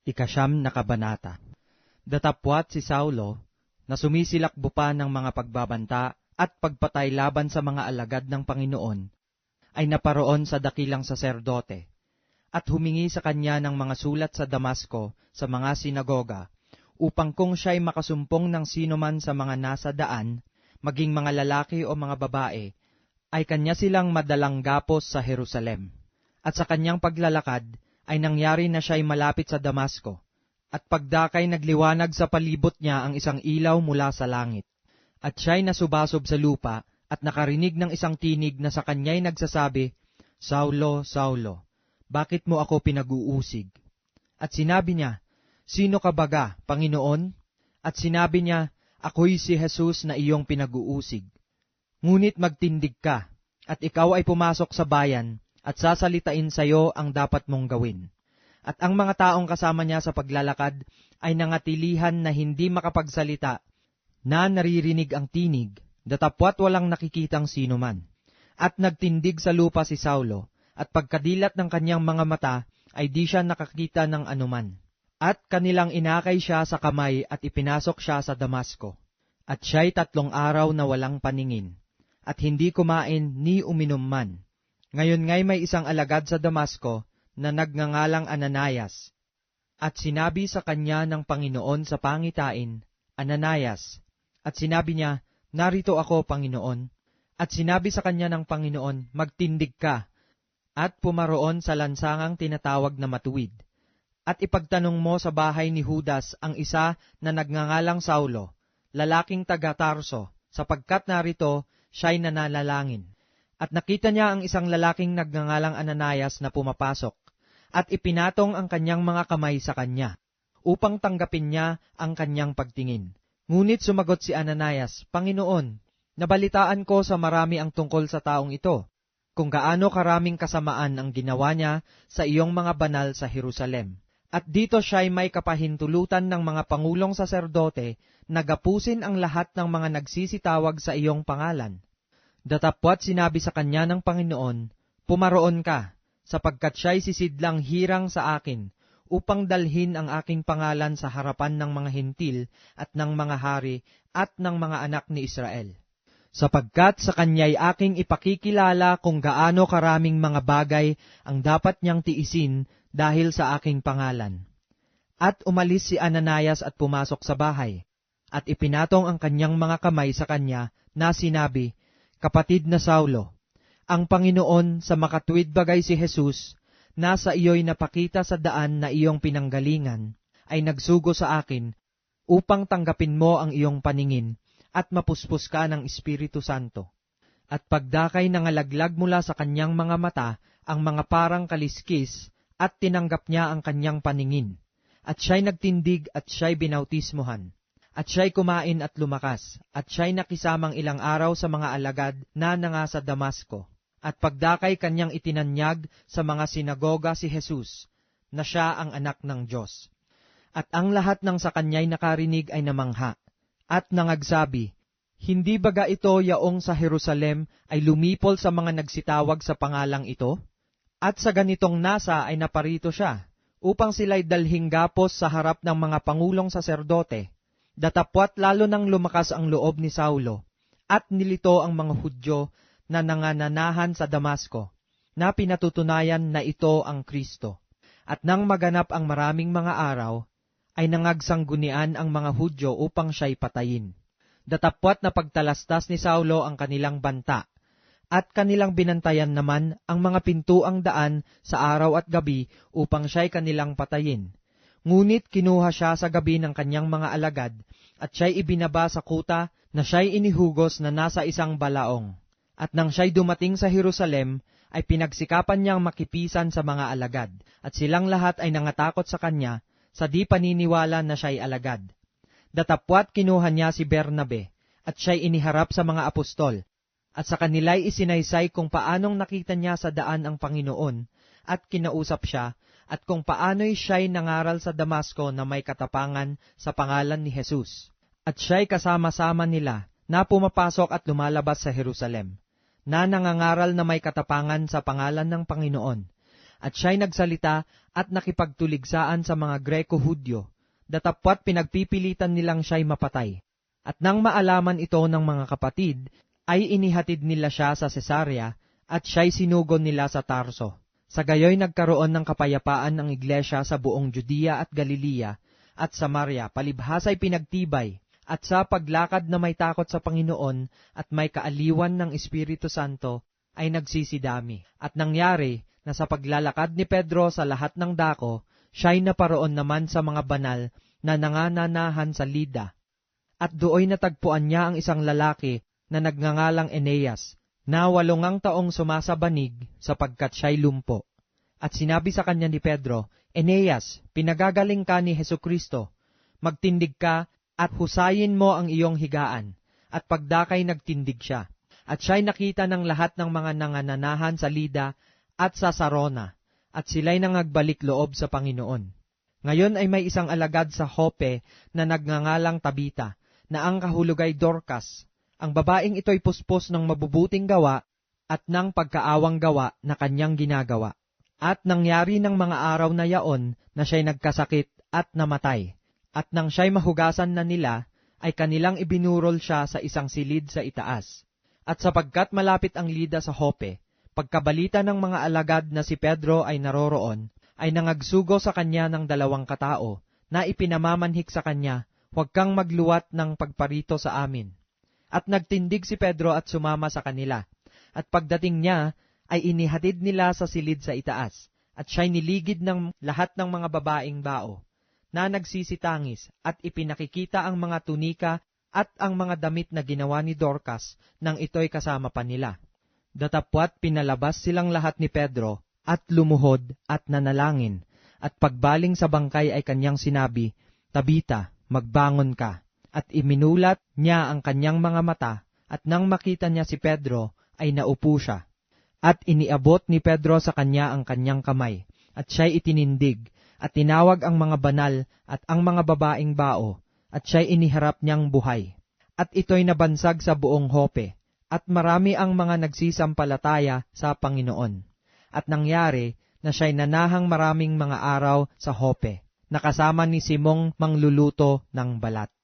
Ikasyam na kabanata. Datapwat si Saulo, na sumisilakbo pa ng mga pagbabanta at pagpatay laban sa mga alagad ng Panginoon, ay naparoon sa dakilang saserdote, at humingi sa kanya ng mga sulat sa Damasco sa mga sinagoga, upang kung siya'y makasumpong ng sinuman sa mga nasa daan, maging mga lalaki o mga babae, ay kanya silang madalang gapos sa Jerusalem. At sa kanyang paglalakad, ay nangyari na siya'y malapit sa Damasco, at pagdakay nagliwanag sa palibot niya ang isang ilaw mula sa langit. At siya'y nasubasob sa lupa, at nakarinig ng isang tinig na sa kanya'y nagsasabi, "Saulo, Saulo, bakit mo ako pinag-uusig?" At sinabi niya, "Sino ka baga, Panginoon?" At sinabi niya, "Ako'y si Jesus na iyong pinag-uusig. Ngunit magtindig ka, at ikaw ay pumasok sa bayan, at sasalitain sa iyo ang dapat mong gawin." At ang mga taong kasama niya sa paglalakad ay nangatilihan na hindi makapagsalita, na naririnig ang tinig, datapwat walang nakikitang sinuman. At nagtindig sa lupa si Saulo, at pagkadilat ng kanyang mga mata ay di siya nakakita ng anuman. At kanilang inakay siya sa kamay at ipinasok siya sa Damasco. At siya'y 3 araw na walang paningin, at hindi kumain ni uminom man. Ngayon ngay may isang alagad sa Damasco na nagngangalang Ananias. At sinabi sa kanya ng Panginoon sa pangitain, "Ananias." At sinabi niya, "Narito ako, Panginoon." At sinabi sa kanya ng Panginoon, "Magtindig ka, at pumaroon sa lansangang tinatawag na Matuwid. At ipagtanong mo sa bahay ni Judas ang isa na nagngangalang Saulo, lalaking taga Tarso, sapagkat narito siya'y nananalangin." At nakita niya ang isang lalaking nagngangalang Ananias na pumapasok, at ipinatong ang kanyang mga kamay sa kanya, upang tanggapin niya ang kanyang pagtingin. Ngunit sumagot si Ananias, "Panginoon, nabalitaan ko sa marami ang tungkol sa taong ito, kung gaano karaming kasamaan ang ginawa niya sa iyong mga banal sa Jerusalem. At dito siya'y may kapahintulutan ng mga pangulong saserdote na gapusin ang lahat ng mga nagsisitawag sa iyong pangalan." Datapwat sinabi sa kanya ng Panginoon, "Pumaroon ka, sapagkat siya'y sisidlang hirang sa akin, upang dalhin ang aking pangalan sa harapan ng mga hentil at ng mga hari at ng mga anak ni Israel. Sapagkat sa kanya'y aking ipakikilala kung gaano karaming mga bagay ang dapat niyang tiisin dahil sa aking pangalan." At umalis si Ananias at pumasok sa bahay, at ipinatong ang kanyang mga kamay sa kanya na sinabi, "Kapatid na Saulo, ang Panginoon sa makatuwid bagay si Jesus, na sa iyo'y napakita sa daan na iyong pinanggalingan, ay nagsugo sa akin upang tanggapin mo ang iyong paningin at mapuspos ka ng Espiritu Santo." At pagdakay nangalaglag mula sa kanyang mga mata ang mga parang kaliskis, at tinanggap niya ang kanyang paningin. At siya'y nagtindig at siya'y binautismohan. At siya'y kumain at lumakas, at siya'y nakisamang ilang araw sa mga alagad na nangasa Damasco. At pagdakay kanyang itinanyag sa mga sinagoga si Jesus, na siya ang anak ng Diyos. At ang lahat ng sa kanya'y nakarinig ay namangha, at nangagsabi, "Hindi baga ito yaong sa Jerusalem ay lumipol sa mga nagsitawag sa pangalang ito? At sa ganitong nasa ay naparito siya, upang sila'y dalhing gapos sa harap ng mga pangulong saserdote." Datapwat lalo nang lumakas ang loob ni Saulo, at nilito ang mga Hudyo na nangananahan sa Damasco, na pinatutunayan na ito ang Kristo. At nang maganap ang maraming mga araw, ay nangagsangunian ang mga Hudyo upang siya'y patayin. Datapwat na pagtalastas ni Saulo ang kanilang banta, at kanilang binantayan naman ang mga pintuang daan sa araw at gabi upang siya'y kanilang patayin. Ngunit kinuha siya sa gabi ng kanyang mga alagad, at siya'y ibinaba sa kuta na siya'y inihugos na nasa isang balaong. At nang siya'y dumating sa Jerusalem, ay pinagsikapan niyang makipisan sa mga alagad, at silang lahat ay nangatakot sa kanya, sa di paniniwala na siya'y alagad. Datapwat kinuha niya si Bernabe, at siya'y iniharap sa mga apostol, at sa kanila'y isinaysay kung paanong nakita niya sa daan ang Panginoon, at kinausap siya, at kung paano'y siya'y nangaral sa Damasco na may katapangan sa pangalan ni Jesus. At siya'y kasama-sama nila na pumapasok at lumalabas sa Jerusalem, na nangangaral na may katapangan sa pangalan ng Panginoon. At siya'y nagsalita at nakipagtuligsaan sa mga Greko-Hudyo, datapwat pinagpipilitan nilang siya'y mapatay. At nang maalaman ito ng mga kapatid, ay inihatid nila siya sa Cesarea at siya'y sinugon nila sa Tarso. Sa gayoy nagkaroon ng kapayapaan ang iglesia sa buong Judea at Galilea at Samaria, palibhasay pinagtibay, at sa paglakad na may takot sa Panginoon at may kaaliwan ng Espiritu Santo ay nagsisidami. At nangyari na sa paglalakad ni Pedro sa lahat ng dako, siya'y naparoon naman sa mga banal na nangananahan sa Lida. At dooy natagpuan niya ang isang lalaki na nagngangalang Eneas, na 8 taong sumasabanig sapagkat siya'y lumpo. At sinabi sa kanya ni Pedro, Eneas, pinagagaling ka ni Hesukristo, magtindig ka at husayin mo ang iyong higaan. At pagdakay nagtindig siya. At siya'y nakita ng lahat ng mga nangananahan sa Lida at sa Sarona, at sila'y nangagbalik loob sa Panginoon. Ngayon ay may isang alagad sa Joppe na nagngangalang Tabita, na ang kahulugay Dorcas. Ang babaeng ito'y puspos ng mabubuting gawa at ng pagkaawang gawa na kanyang ginagawa. At nangyari ng mga araw na yaon na siya'y nagkasakit at namatay. At nang siya'y mahugasan na nila, ay kanilang ibinurol siya sa isang silid sa itaas. At sapagkat malapit ang Lida sa Joppe, pagkabalita ng mga alagad na si Pedro ay naroroon, ay nangagsugo sa kanya ng 2 katao, na ipinamamanhik sa kanya, huwag kang magluwat ng pagparito sa amin. At nagtindig si Pedro at sumama sa kanila. At pagdating niya, ay inihatid nila sa silid sa itaas, at siya'y niligid ng lahat ng mga babaeng bao, na nagsisitangis, at ipinakikita ang mga tunika at ang mga damit na ginawa ni Dorcas nang ito'y kasama pa nila. Datapwat pinalabas silang lahat ni Pedro, at lumuhod at nanalangin, at pagbaling sa bangkay ay kanyang sinabi, Tabita, magbangon ka. At iminulat niya ang kanyang mga mata, at nang makita niya si Pedro, ay naupo siya. At iniabot ni Pedro sa kanya ang kanyang kamay, at siya'y itinindig, at tinawag ang mga banal at ang mga babaeng bao, at siya'y iniharap niyang buhay. At ito'y nabansag sa buong Joppe, at marami ang mga nagsisampalataya sa Panginoon. At nangyari na siya'y nanahang maraming mga araw sa Joppe, nakasama ni Simong mangluluto ng balat.